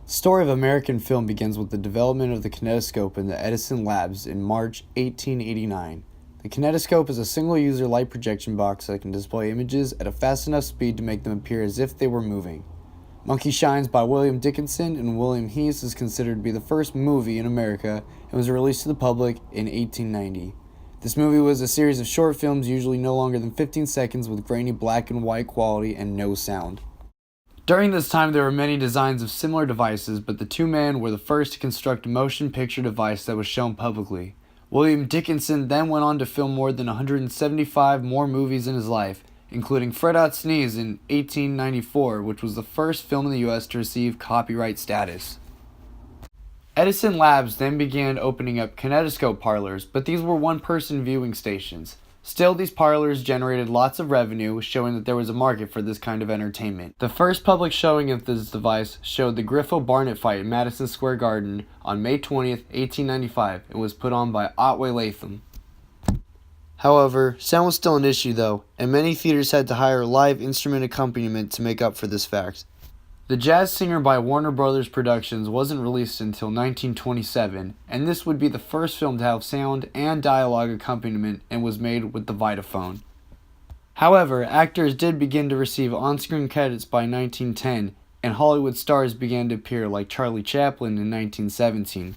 The story of American film begins with the development of the kinetoscope in the Edison Labs in March 1889. The kinetoscope is a single-user light projection box that can display images at a fast enough speed to make them appear as if they were moving. Monkey Shines by William Dickinson and William Heese is considered to be the first movie in America and was released to the public in 1890. This movie was a series of short films usually no longer than 15 seconds with grainy black and white quality and no sound. During this time, there were many designs of similar devices, but the two men were the first to construct a motion picture device that was shown publicly. William Dickinson then went on to film more than 175 more movies in his life, including Fred Hot Sneeze in 1894, which was the first film in the U.S. to receive copyright status. Edison Labs then began opening up kinetoscope parlors, but these were one-person viewing stations. Still, these parlors generated lots of revenue, showing that there was a market for this kind of entertainment. The first public showing of this device showed the Griffo-Barnett fight in Madison Square Garden on May 20th, 1895, and was put on by Otway Latham. However, sound was still an issue though, and many theaters had to hire live instrument accompaniment to make up for this fact. The Jazz Singer by Warner Brothers Productions wasn't released until 1927, and this would be the first film to have sound and dialogue accompaniment and was made with the Vitaphone. However, actors did begin to receive on-screen credits by 1910, and Hollywood stars began to appear like Charlie Chaplin in 1917.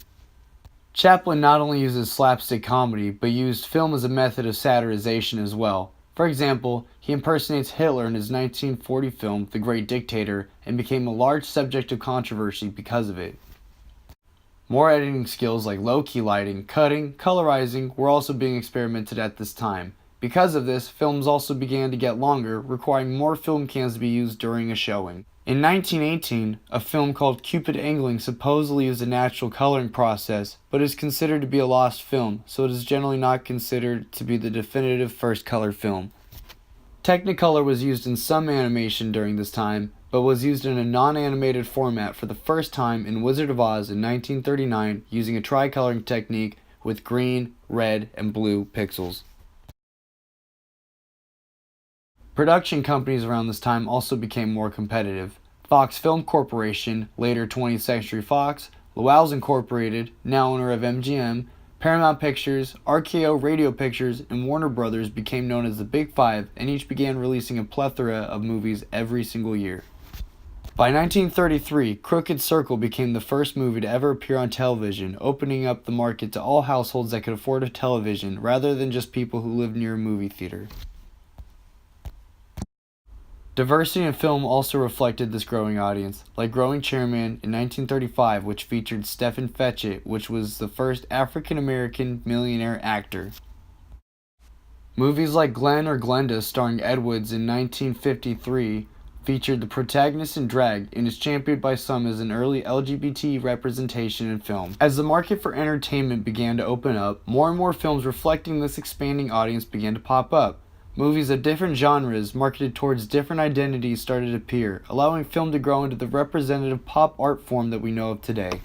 Chaplin not only uses slapstick comedy, but used film as a method of satirization as well. For example, he impersonates Hitler in his 1940 film The Great Dictator and became a large subject of controversy because of it. More editing skills like low-key lighting, cutting, colorizing were also being experimented at this time. Because of this, films also began to get longer, requiring more film cans to be used during a showing. In 1918, a film called Cupid Angling supposedly used a natural coloring process, but is considered to be a lost film, so it is generally not considered to be the definitive first color film. Technicolor was used in some animation during this time, but was used in a non-animated format for the first time in Wizard of Oz in 1939 using a tricoloring technique with green, red, and blue pixels. Production companies around this time also became more competitive. Fox Film Corporation, later 20th Century Fox, Lowell's Incorporated, now owner of MGM, Paramount Pictures, RKO Radio Pictures, and Warner Brothers became known as the Big Five, and each began releasing a plethora of movies every single year. By 1933, Crooked Circle became the first movie to ever appear on television, opening up the market to all households that could afford a television, rather than just people who lived near a movie theater. Diversity in film also reflected this growing audience, like Growing Chairman in 1935, which featured Stephen Fetchit, which was the first African-American millionaire actor. Movies like Glenn or Glenda, starring Ed Woods in 1953, featured the protagonist in drag and is championed by some as an early LGBT representation in film. As the market for entertainment began to open up, more and more films reflecting this expanding audience began to pop up. Movies of different genres marketed towards different identities started to appear, allowing film to grow into the representative pop art form that we know of today.